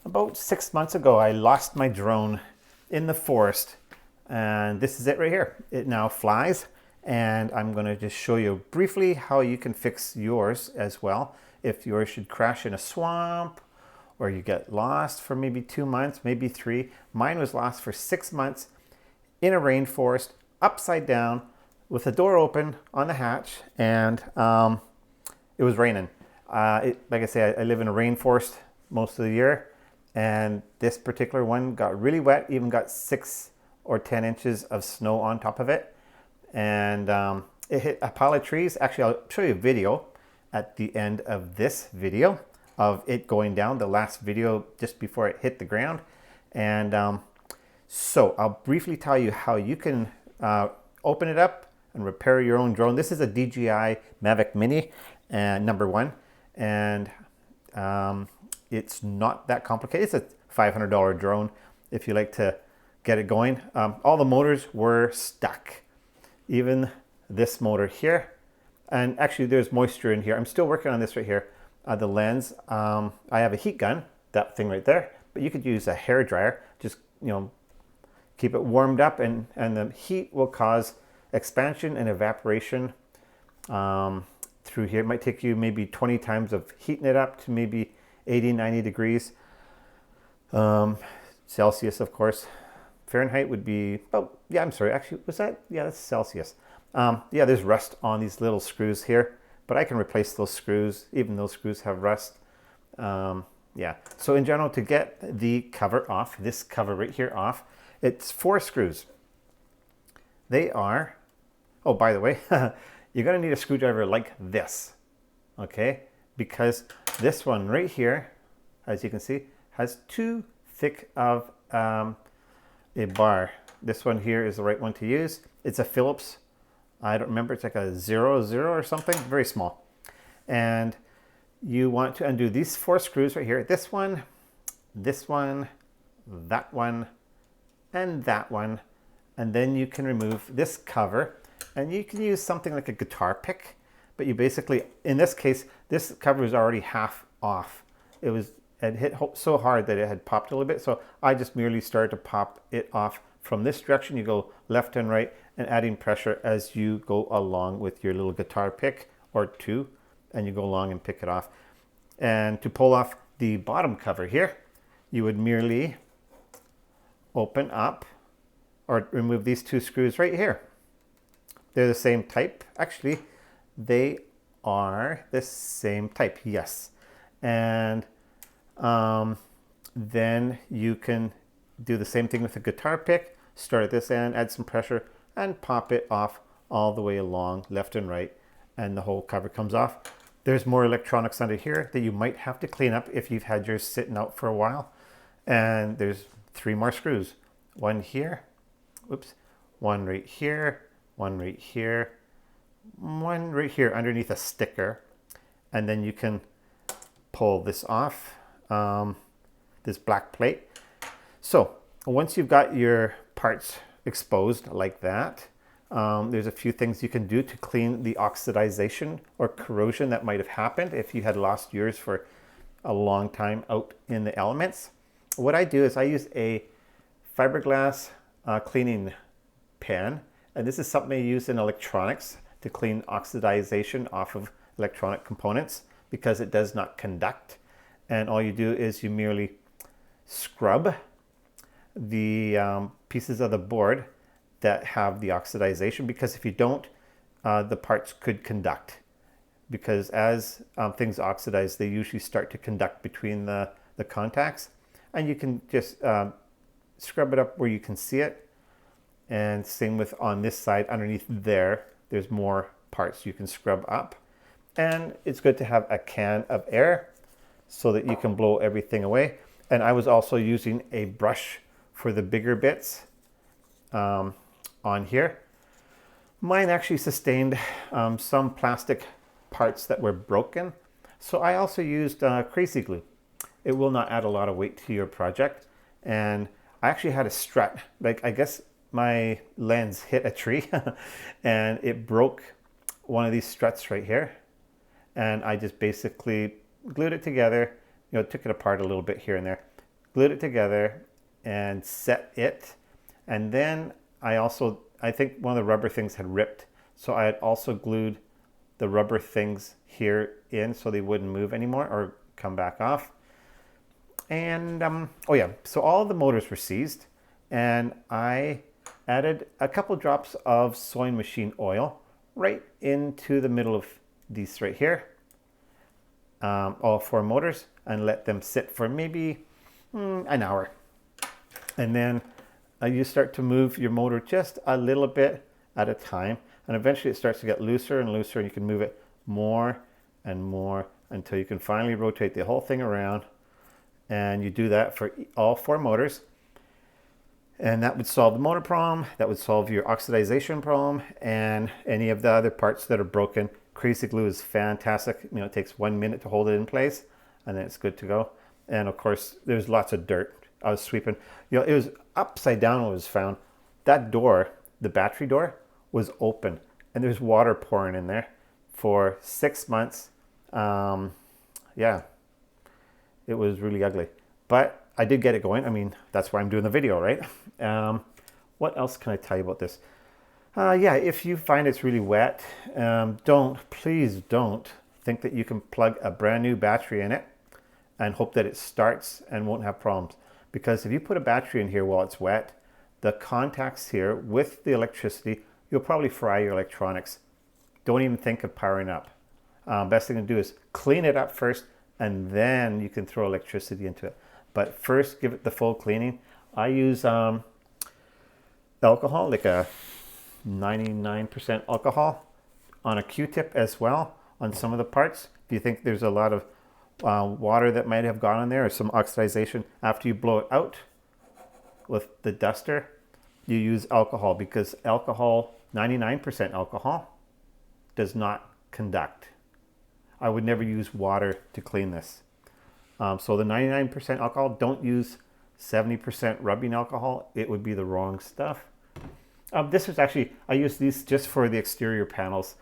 About 6 months ago, I lost my drone in the forest, and this is it right here. It now flies, and I'm going to just show you briefly how you can fix yours as well. If yours should crash in a swamp, or you get lost for maybe 2 months, maybe 3. Mine was lost for 6 months in a rainforest, upside down, with the door open on the hatch, and it was raining. Like I say, I live in a rainforest most of the year, and this particular one got really wet, even got 6 or 10 inches of snow on top of it. And it hit a pile of trees. Actually, I'll show you a video at the end of this video of it going down, the last video just before it hit the ground. And so I'll briefly tell you how you can open it up and repair your own drone. This is a DJI Mavic Mini, number 1. And it's not that complicated. It's a $500 drone if you like to get it going. All the motors were stuck, even this motor here. And actually there's moisture in here. I'm still working on this right here. The lens, I have a heat gun, that thing right there, but you could use a hair dryer. Just, keep it warmed up, and the heat will cause expansion and evaporation through here. It might take you maybe 20 times of heating it up to maybe 80, 90 degrees Celsius, of course. Fahrenheit would be, I'm sorry, actually, was that? Yeah, that's Celsius. Yeah, there's rust on these little screws here, but I can replace those screws. Even those screws have rust. Yeah, so in general, to get the cover off, this cover right here off, it's 4 screws. They are, oh, by the way, you're gonna need a screwdriver like this, okay? Because this one right here, as you can see, has too thick of a bar. This one here is the right one to use. It's a Phillips. I don't remember. It's like a 00 or something, very small. And you want to undo these 4 screws right here. This one, that one, and that one. And then you can remove this cover, and you can use something like a guitar pick. But you basically, in this case, this cover is already half off. It hit so hard that it had popped a little bit. So I just merely started to pop it off from this direction. You go left and right and adding pressure as you go along with your little guitar pick or 2, and you go along and pick it off. And to pull off the bottom cover here, you would merely open up or remove these 2 screws right here. They're the same type. Actually, they are the same type, yes. And then you can do the same thing with the guitar pick. Start at this end, add some pressure, and pop it off all the way along, left and right, and the whole cover comes off. There's more electronics under here that you might have to clean up if you've had yours sitting out for a while. And there's 3 more screws. 1 here, whoops, 1 right here, 1 right here, 1 right here underneath a sticker. And then you can pull this off, this black plate. So once you've got your parts exposed like that, there's a few things you can do to clean the oxidization or corrosion that might have happened if you had lost yours for a long time out in the elements. What I do is I use a fiberglass cleaning pen, and this is something I use in electronics to clean oxidization off of electronic components because it does not conduct. And all you do is you merely scrub the pieces of the board that have the oxidization, because if you don't, the parts could conduct, because as things oxidize, they usually start to conduct between the contacts. And you can just scrub it up where you can see it. And same with on this side, underneath there's more parts you can scrub up. And it's good to have a can of air so that you can blow everything away. And I was also using a brush for the bigger bits on here. Mine actually sustained some plastic parts that were broken. So I also used crazy glue. It will not add a lot of weight to your project. And I actually had a strut, like I guess my lens hit a tree and it broke one of these struts right here. And I just basically glued it together, took it apart a little bit here and there, glued it together and set it. And then I think one of the rubber things had ripped. So I had also glued the rubber things here in so they wouldn't move anymore or come back off. And oh yeah, so all the motors were seized, and I added a couple drops of sewing machine oil right into the middle of these right here, all 4 motors, and let them sit for maybe an hour. And then you start to move your motor just a little bit at a time, and eventually it starts to get looser and looser, and you can move it more and more until you can finally rotate the whole thing around. And you do that for all 4 motors. And that would solve the motor problem. That would solve your oxidization problem and any of the other parts that are broken. Crazy glue is fantastic. You know, it takes 1 minute to hold it in place, and then it's good to go. And of course, there's lots of dirt. I was sweeping. You know, it was upside down when it was found. That door, the battery door, was open, and there's water pouring in there for 6 months. Yeah. It was really ugly, but I did get it going. I mean, that's why I'm doing the video, right? What else can I tell you about this? Yeah, if you find it's really wet, please don't think that you can plug a brand new battery in it and hope that it starts and won't have problems. Because if you put a battery in here while it's wet, the contacts here with the electricity, you'll probably fry your electronics. Don't even think of powering up. Best thing to do is clean it up first, and then you can throw electricity into it. But first, give it the full cleaning. I use alcohol, like a 99% alcohol, on a Q-tip as well on some of the parts. If you think there's a lot of water that might have gone in there or some oxidization, after you blow it out with the duster, you use alcohol, because alcohol, 99% alcohol, does not conduct. I would never use water to clean this. So the 99% alcohol, don't use 70% rubbing alcohol. It would be the wrong stuff. This was actually, I use these just for the exterior panels.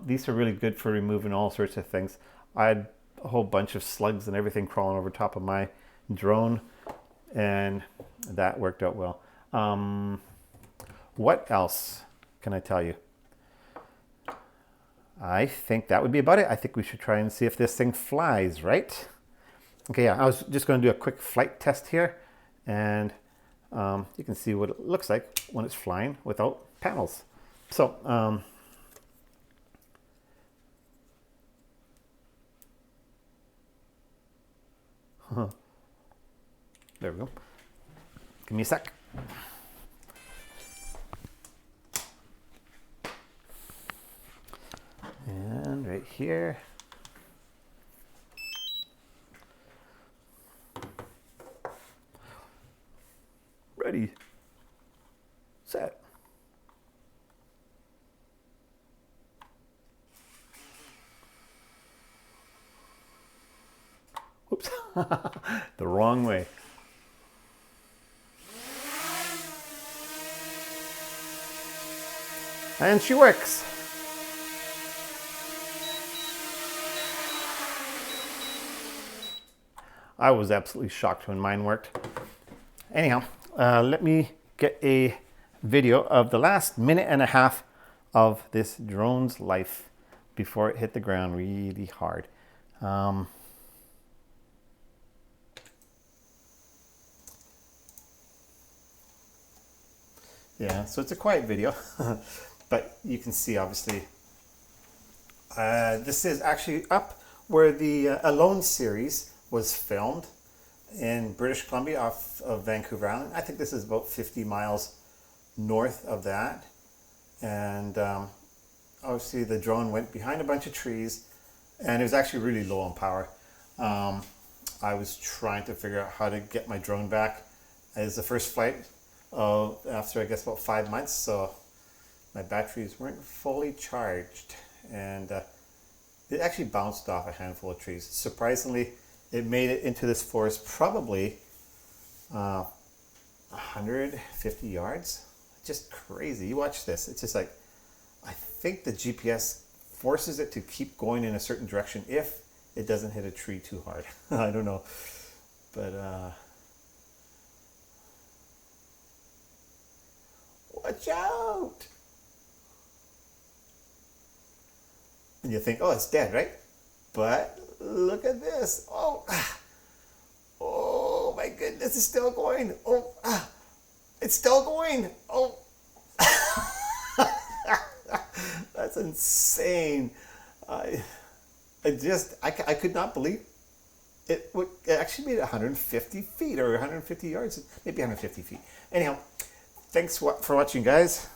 These are really good for removing all sorts of things. I had a whole bunch of slugs and everything crawling over top of my drone, and that worked out well. What else can I tell you? I think that would be about it. I think we should try and see if this thing flies, right? Okay, yeah, I was just going to do a quick flight test here, and you can see what it looks like when it's flying without panels. So, there we go. Give me a sec. And right here. Ready, set. Oops, the wrong way. And she works. I was absolutely shocked when mine worked. Anyhow, let me get a video of the last minute and a half of this drone's life before it hit the ground really hard. Yeah, so it's a quiet video, but you can see obviously this is actually up where the Alone series was filmed in British Columbia off of Vancouver Island. I think this is about 50 miles north of that. And obviously the drone went behind a bunch of trees, and it was actually really low on power. I was trying to figure out how to get my drone back. It was the first flight after I guess about 5 months, so my batteries weren't fully charged, and it actually bounced off a handful of trees. Surprisingly, it made it into this forest probably 150 yards. Just crazy. You watch this. It's just like, I think the GPS forces it to keep going in a certain direction if it doesn't hit a tree too hard. I don't know. But watch out. And you think, oh, it's dead, right? But look at this. Oh, oh my goodness, it's still going. Oh, it's still going. Oh, that's insane. I could not believe it actually made 150 feet or 150 yards, maybe 150 feet. Anyhow, thanks for watching, guys.